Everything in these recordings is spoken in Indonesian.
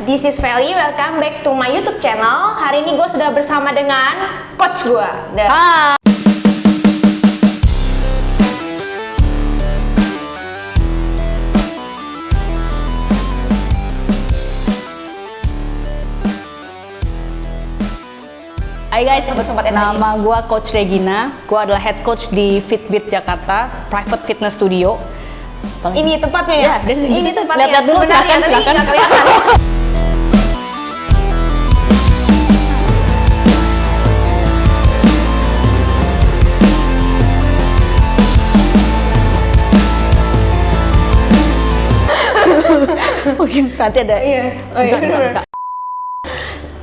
this is Feli, welcome back to my YouTube channel. Hari ini gue sudah bersama dengan coach gue. Hai. Hai guys, Sobat-sobat SID. nama gue Coach Regina. Gue adalah head coach di Fitbit Jakarta Private Fitness Studio. Ini tempatnya ya? Ini tempatnya. Lihat dulu, sebenarnya, tapi silakan. nggak kelihatan. Mungkin nanti ada. Iya. Oh, Bisa, iya, bisa, bener. bisa.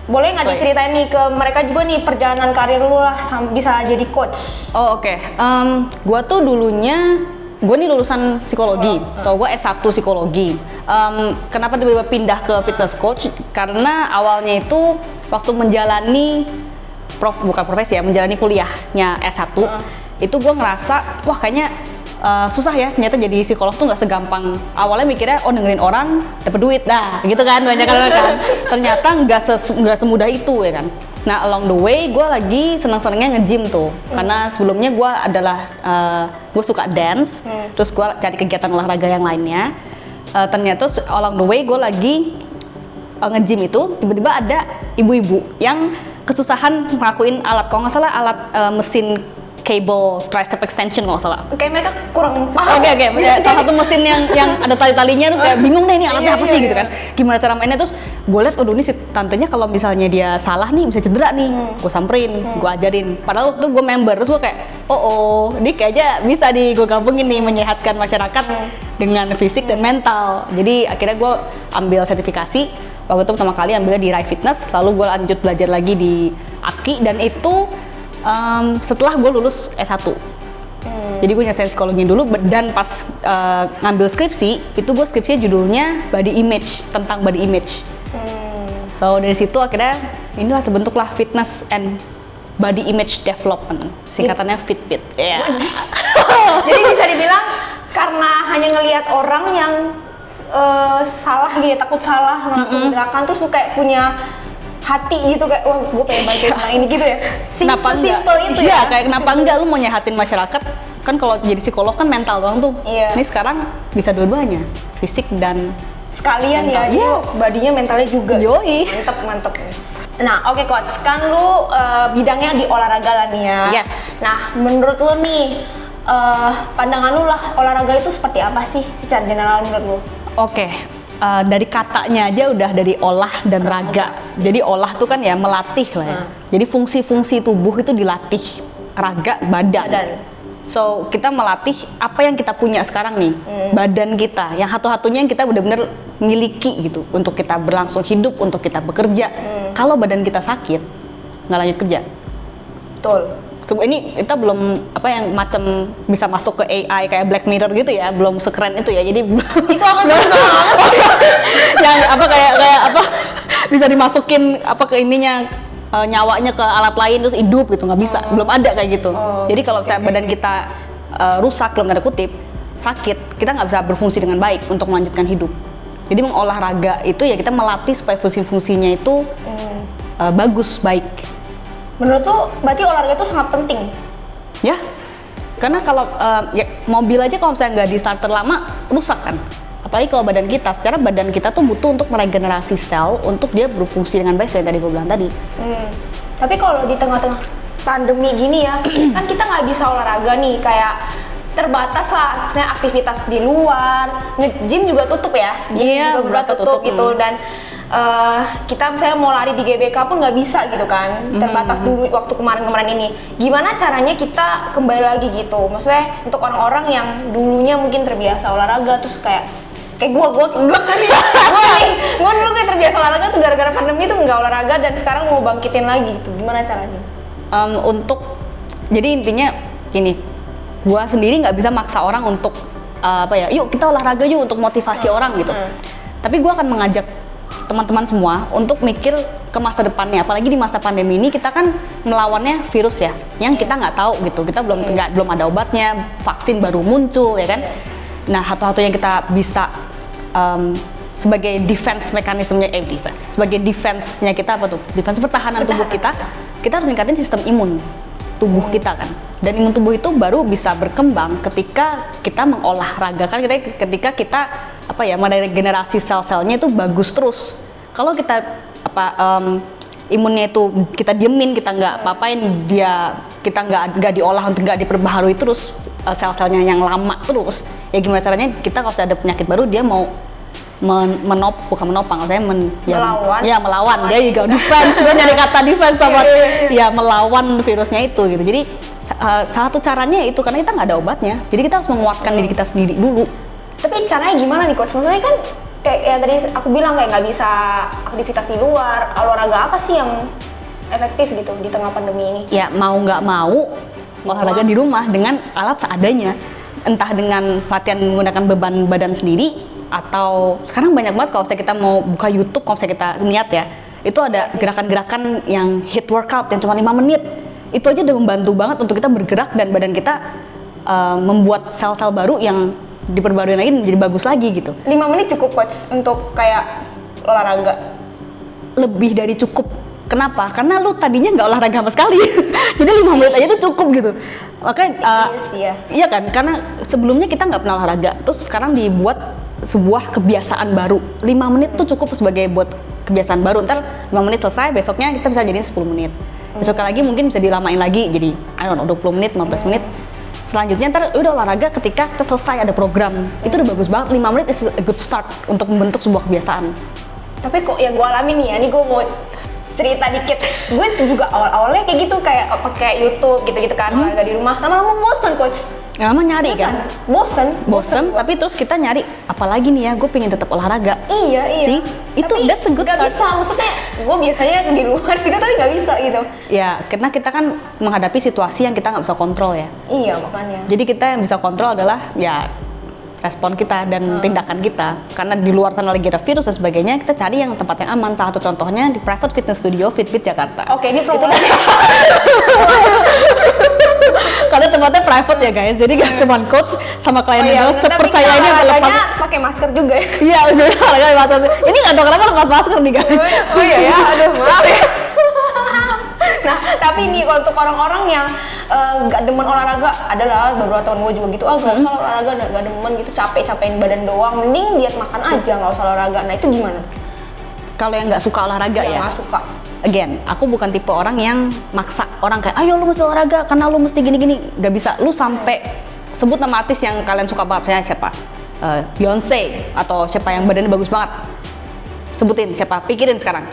Boleh nggak diceritain nih ke mereka juga nih perjalanan karir lu lah bisa jadi coach? Oh oke. Gue tuh dulunya gue nih lulusan psikologi, so gue S1 psikologi. Kenapa tiba-tiba pindah ke fitness coach? Karena awalnya itu waktu menjalani bukan profesi ya, menjalani kuliahnya S1 itu gue ngerasa wah kayaknya susah ya ternyata jadi psikolog tuh nggak segampang. Awalnya mikirnya oh dengerin orang dapet duit dah gitu kan, banyak kan. Ternyata nggak semudah itu ya kan. Nah along the way gue lagi senang-senangnya nge-gym tuh karena sebelumnya gue adalah gue suka dance, terus gue cari kegiatan olahraga yang lainnya. Ternyata along the way gue lagi nge-gym itu tiba-tiba ada ibu-ibu yang kesusahan ngelakuin alat, kalau nggak salah alat mesin cable tricep extension kalau nggak salah. Kayak mereka kurang paham. Oke. Salah satu mesin yang ada tali-talinya terus kayak bingung deh ini alatnya apa sih gitu kan. Gimana cara mainnya, terus gue liat aduh ini si tantenya kalau misalnya dia salah nih bisa cedera nih. Gue samperin, gue ajarin. Padahal waktu gue member terus gue kayak ini kayaknya bisa gue gabungin nih menyehatkan masyarakat dengan fisik dan mental. Jadi akhirnya gue ambil sertifikasi. Waktu itu pertama kali ambilnya di Rai Fitness, lalu gue lanjut belajar lagi di Aki dan itu setelah gue lulus S1. Jadi gue nyelesain psikologi dulu dan pas ngambil skripsi itu gue skripsinya judulnya body image, tentang body image. So dari situ akhirnya inilah terbentuklah fitness and body image development, singkatannya Fitbit. Jadi bisa dibilang karena hanya ngelihat orang yang salah gitu, takut salah ngelakuin gerakan terus lu kayak punya hati gitu kayak wah gue pengen bantuin orang ini gitu ya. Sesimpel itu ya. Iya, kayak kenapa enggak lu mau nyehatin masyarakat? Kan kalau jadi psikolog kan mental doang tuh. Iya. Ini sekarang bisa dua-duanya, fisik dan Sekalian mental. ya, jadi Yes. badinya mentalnya juga. Yoi. Mantep. Nah, oke coach, kan lu bidangnya di olahraga lah nih ya. Yes. Nah, menurut lu nih pandangan lu lah olahraga itu seperti apa sih secara general menurut lu? Oke. Dari katanya aja udah dari olah dan raga. Jadi olah tuh kan ya melatih lah ya. Jadi fungsi-fungsi tubuh itu dilatih. Raga, badan. So kita melatih apa yang kita punya sekarang nih, badan kita. Yang satu-satunya yang kita benar-benar miliki gitu untuk kita berlangsung hidup, untuk kita bekerja. Kalau badan kita sakit, nggak lanjut kerja. Betul. Ini kita belum apa yang macam bisa masuk ke AI kayak Black Mirror gitu ya, belum sekeren itu ya. Jadi Itu apa tuh? yang apa kayak apa bisa dimasukin apa ke ininya nyawanya ke alat lain terus hidup gitu, nggak bisa, belum ada kayak gitu. Jadi kalau misalnya badan kita rusak dalam tanda kutip sakit, kita nggak bisa berfungsi dengan baik untuk melanjutkan hidup. Jadi mengolahraga itu ya kita melatih supaya fungsi-fungsinya itu bagus, baik. Menurut tuh berarti olahraga itu sangat penting. Ya, karena kalau ya, mobil aja kalau misalnya nggak di starter lama rusak kan. Apalagi kalau badan kita, secara badan kita tuh butuh untuk meregenerasi sel untuk dia berfungsi dengan baik seperti yang tadi gue bilang tadi. Tapi kalau di tengah-tengah pandemi gini ya, kan kita nggak bisa olahraga nih, kayak terbatas lah, misalnya aktivitas di luar, nge-gym juga tutup ya, Iya, juga beberapa tutup gitu dan kita misalnya mau lari di GBK pun nggak bisa gitu kan, terbatas dulu waktu kemarin-kemarin ini. Gimana caranya kita kembali lagi gitu? Maksudnya untuk orang-orang yang dulunya mungkin terbiasa olahraga terus kayak gue dulu kayak terbiasa olahraga tuh gara-gara pandemi tuh nggak olahraga dan sekarang mau bangkitin lagi gitu. Gimana caranya? Jadi intinya gini, gua sendiri nggak bisa maksa orang untuk yuk kita olahraga yuk untuk motivasi orang gitu. Tapi gua akan mengajak teman-teman semua untuk mikir ke masa depannya, apalagi di masa pandemi ini kita kan melawannya virus ya, yang kita nggak tahu gitu, kita belum ada obatnya, vaksin baru muncul ya kan. Nah satu-satunya yang kita bisa sebagai defense mekanismenya sebagai defense-nya kita apa tuh? Defense pertahanan tubuh kita harus ningkatin sistem imun tubuh kita kan. Dan imun tubuh itu baru bisa berkembang ketika kita mengolahragakan ketika kita meregenerasi sel-selnya itu bagus terus. Kalau kita imunnya itu kita diemin, kita nggak apa-apain kita nggak diolah untuk nggak diperbaharui terus sel-selnya yang lama terus, ya gimana caranya kita kalau ada penyakit baru dia mau melawan. Dia juga defense, gue nyari kata defense sama ya melawan virusnya itu gitu. Jadi salah satu caranya itu karena kita nggak ada obatnya, jadi kita harus menguatkan diri kita sendiri dulu. Tapi caranya gimana nih coach? Maksudnya kan kayak yang tadi aku bilang kayak nggak bisa aktivitas di luar, olahraga apa sih yang efektif gitu di tengah pandemi ini? Ya mau nggak mau olahraga di rumah dengan alat seadanya, entah dengan latihan menggunakan beban badan sendiri atau sekarang banyak banget kalau kita mau buka YouTube, kalau kita niat ya, itu ada gerakan-gerakan yang hit workout yang cuma 5 menit. Itu aja udah membantu banget untuk kita bergerak dan badan kita membuat sel-sel baru yang diperbarui lagi menjadi bagus lagi gitu. 5 menit cukup coach untuk kayak olahraga? Lebih dari cukup. Kenapa? Karena lu tadinya nggak olahraga sama sekali. Jadi 5 menit aja tuh cukup gitu. Makanya iya kan? Karena sebelumnya kita nggak pernah olahraga. Terus sekarang dibuat sebuah kebiasaan baru. 5 menit tuh cukup sebagai buat kebiasaan baru. Ntar 5 menit selesai, besoknya kita bisa jadiin 10 menit. Besoknya lagi mungkin bisa dilamain lagi jadi 20 menit, 15 menit. Selanjutnya ntar udah olahraga ketika kita selesai ada program. Itu udah bagus banget. 5 menit is a good start untuk membentuk sebuah kebiasaan. Tapi kok yang gue alami nih ya, nih gue mau cerita dikit. Gue juga awal-awalnya kayak gitu, kayak pakai YouTube gitu-gitu kan, olahraga di rumah. Lama-lama bosen coach. Emang nyari kan? Bosen, tapi terus kita nyari apalagi nih ya, gue pengen tetap olahraga. Iya. See? Itu that's a good start. Gak bisa, maksudnya gue biasanya di luar gitu tapi gak bisa gitu. Ya, karena kita kan menghadapi situasi yang kita nggak bisa kontrol ya. Iya, makanya. Jadi kita yang bisa kontrol adalah ya respon kita dan tindakan kita. Karena di luar sana lagi ada virus dan sebagainya, kita cari yang tempat yang aman. Salah satu contohnya di private fitness studio Fitbit Jakarta. Oke, ini promo. Karena tempatnya private ya guys, jadi gak cuma coach sama kliennya doang, sepercayanya lepas pakai masker juga ya? Iya, olahraga masker. Ini nggak tahu kenapa lepas masker nih guys. Oh iya ya, aduh maaf ya. Nah, tapi ini kalau untuk orang-orang yang nggak demen olahraga, adalah beberapa teman gue juga gitu, nggak usah olahraga, nggak demen gitu, capein badan doang, mending diet makan aja, nggak usah olahraga. Nah itu gimana? Kalau yang nggak suka olahraga ya? Nggak suka. Again, aku bukan tipe orang yang maksa orang kayak, ayo lu mesti olahraga karena lu mesti gini-gini. Gak bisa, lu sampai sebut nama artis yang kalian suka banget, misalnya siapa? Beyonce, atau siapa yang badannya bagus banget. Sebutin siapa, pikirin sekarang.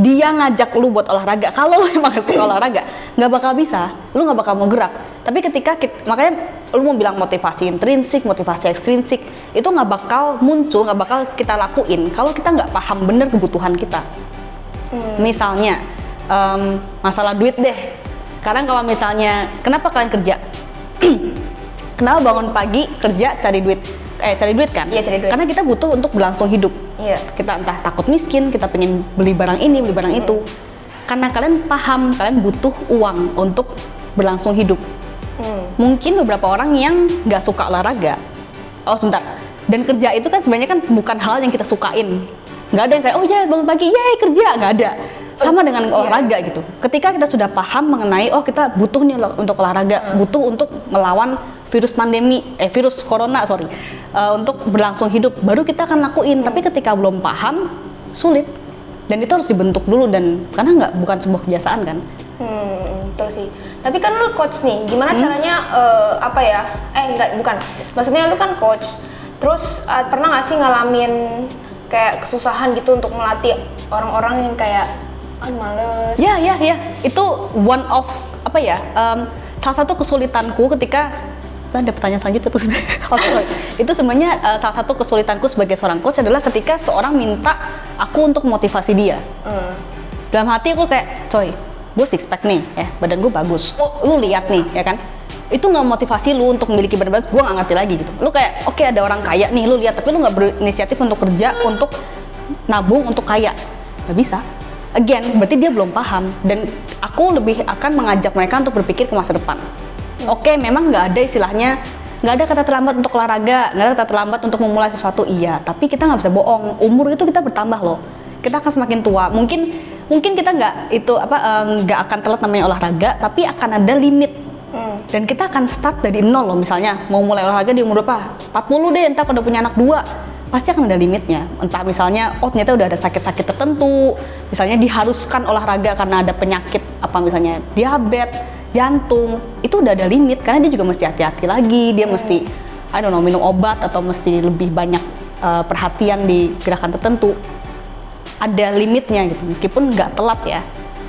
Dia ngajak lu buat olahraga, kalau lu emang gak suka olahraga, gak bakal bisa, lu gak bakal mau gerak. Tapi ketika makanya lu mau bilang motivasi intrinsik, motivasi ekstrinsik, itu gak bakal muncul, gak bakal kita lakuin kalau kita gak paham bener kebutuhan kita. Misalnya masalah duit deh. Sekarang kalau misalnya kenapa kalian kerja? Kenapa bangun pagi kerja cari duit kan? Iya, cari duit. Karena kita butuh untuk berlangsung hidup. Iya. Kita entah takut miskin, kita pengen beli barang ini, beli barang itu. Karena kalian paham, kalian butuh uang untuk berlangsung hidup. Mungkin beberapa orang yang nggak suka olahraga. Oh sebentar. Dan kerja itu kan sebenarnya kan bukan hal yang kita sukain. Nggak ada yang kayak, oh ya bangun pagi, yay kerja, nggak ada. Sama dengan olahraga gitu. Ketika kita sudah paham mengenai, oh kita butuh nih untuk olahraga, butuh untuk melawan virus corona, untuk berlangsung hidup, baru kita akan lakuin. Tapi ketika belum paham, sulit. Dan itu harus dibentuk dulu, dan karena bukan sebuah kebiasaan kan. Betul sih. Tapi kan lu coach nih, gimana caranya maksudnya lu kan coach. Terus pernah nggak sih ngalamin kayak kesusahan gitu untuk melatih orang-orang yang kayak males? Ya. Itu one of salah satu kesulitanku ketika ada pertanyaan selanjutnya tuh sebenarnya. Itu sebenarnya salah satu kesulitanku sebagai seorang coach adalah ketika seorang minta aku untuk motivasi dia. Dalam hati aku kayak, coy, gue six pack nih, ya badan gue bagus. Lu lihat nih, ya kan? Itu nggak motivasi lu untuk memiliki badan bagus, gue nggak ngerti lagi gitu. Lu kayak, oke, ada orang kaya nih, lu lihat, tapi lu nggak berinisiatif untuk kerja, untuk nabung, untuk kaya, nggak bisa. Again, berarti dia belum paham, dan aku lebih akan mengajak mereka untuk berpikir ke masa depan. Oke, memang nggak ada istilahnya nggak ada kata terlambat untuk olahraga, nggak ada kata terlambat untuk memulai sesuatu, iya. Tapi kita nggak bisa bohong, umur itu kita bertambah loh. Kita akan semakin tua. Mungkin kita nggak akan telat namanya olahraga, tapi akan ada limit. Dan kita akan start dari nol loh. Misalnya mau mulai olahraga di umur berapa? 40 deh, entar kalau udah punya anak 2. Pasti akan ada limitnya. Entah misalnya, ternyata udah ada sakit-sakit tertentu, misalnya diharuskan olahraga karena ada penyakit apa misalnya diabetes, jantung, itu udah ada limit karena dia juga mesti hati-hati lagi, dia mesti minum obat atau mesti lebih banyak perhatian di gerakan tertentu. Ada limitnya gitu, meskipun nggak telat ya,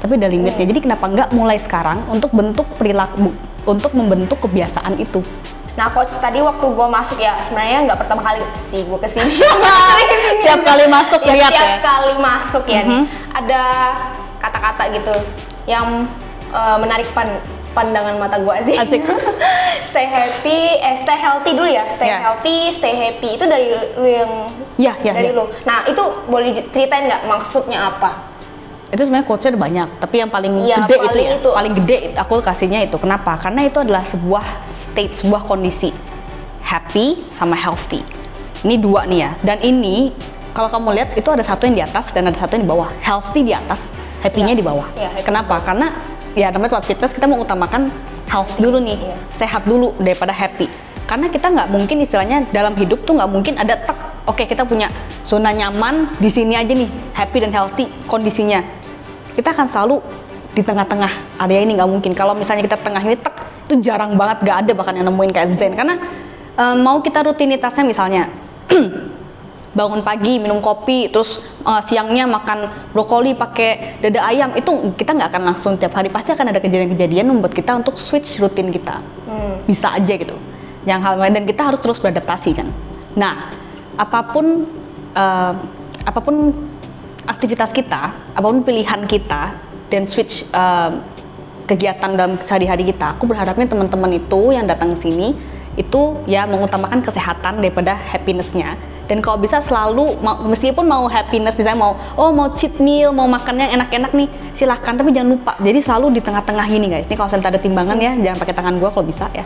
tapi ada limitnya. Jadi kenapa nggak mulai sekarang untuk bentuk perilaku, untuk membentuk kebiasaan itu. Nah coach, tadi waktu gue masuk ya, sebenarnya nggak pertama kali sih gue kesini. Tiap kali masuk lihat ya. Tiap kali masuk ya nih, ada kata-kata gitu yang menarik pandangan mata gue sih. Asik. Stay healthy dulu ya. Stay healthy, stay happy. Itu dari lu yang dari lu. Nah itu boleh ceritain nggak maksudnya apa? Itu sebenarnya quotes-nya ada banyak, tapi yang paling paling gede aku kasihnya itu. Kenapa? Karena itu adalah sebuah state, sebuah kondisi happy sama healthy. Ini dua nih ya. Dan ini kalau kamu lihat itu ada satu yang di atas dan ada satu yang di bawah. Healthy di atas, happy-nya di bawah. Kenapa? Karena ya namanya buat fitness kita mengutamakan health dulu nih, sehat dulu daripada happy. Karena kita nggak mungkin istilahnya dalam hidup tuh nggak mungkin ada oke, kita punya zona nyaman di sini aja nih, happy dan healthy kondisinya. Kita akan selalu di tengah-tengah area ini, nggak mungkin. Kalau misalnya kita tengah ini itu jarang banget, nggak ada bahkan yang nemuin kayak zen. Karena mau kita rutinitasnya misalnya bangun pagi minum kopi, terus siangnya makan brokoli pakai dada ayam, itu kita nggak akan langsung tiap hari. Pasti akan ada kejadian-kejadian membuat kita untuk switch rutin kita. Bisa aja gitu. Yang hal lain, dan kita harus terus beradaptasi kan. Nah, apapun aktivitas kita, apapun pilihan kita, dan switch kegiatan dalam sehari-hari kita, aku berharapnya teman-teman itu yang datang ke sini itu ya mengutamakan kesehatan daripada happiness-nya. Dan kalau bisa selalu, meskipun mau happiness, misalnya mau cheat meal, mau makan yang enak-enak nih, silahkan, tapi jangan lupa. Jadi selalu di tengah-tengah gini guys. Ini kalau misalnya ada timbangan ya, jangan pakai tangan gua kalau bisa ya.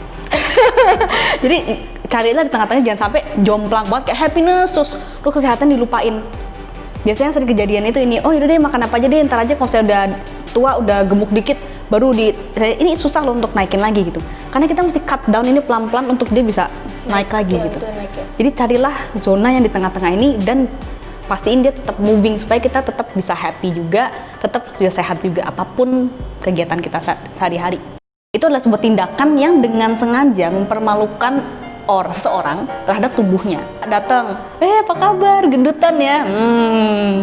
Jadi carilah di tengah-tengah, jangan sampai jomplang banget kayak happiness terus kesehatan dilupain. Biasanya sering kejadian itu ini, yaudah deh makan apa aja deh, ntar aja kalau saya udah tua, udah gemuk dikit, baru ini susah loh untuk naikin lagi gitu. Karena kita mesti cut down ini pelan-pelan untuk dia bisa naik lagi gitu. Jadi carilah zona yang di tengah-tengah ini dan pastiin dia tetap moving supaya kita tetap bisa happy juga, tetap bisa sehat juga apapun kegiatan kita sehari-hari. Itu adalah sebuah tindakan yang dengan sengaja mempermalukan seseorang terhadap tubuhnya. Datang, apa kabar, gendutan ya?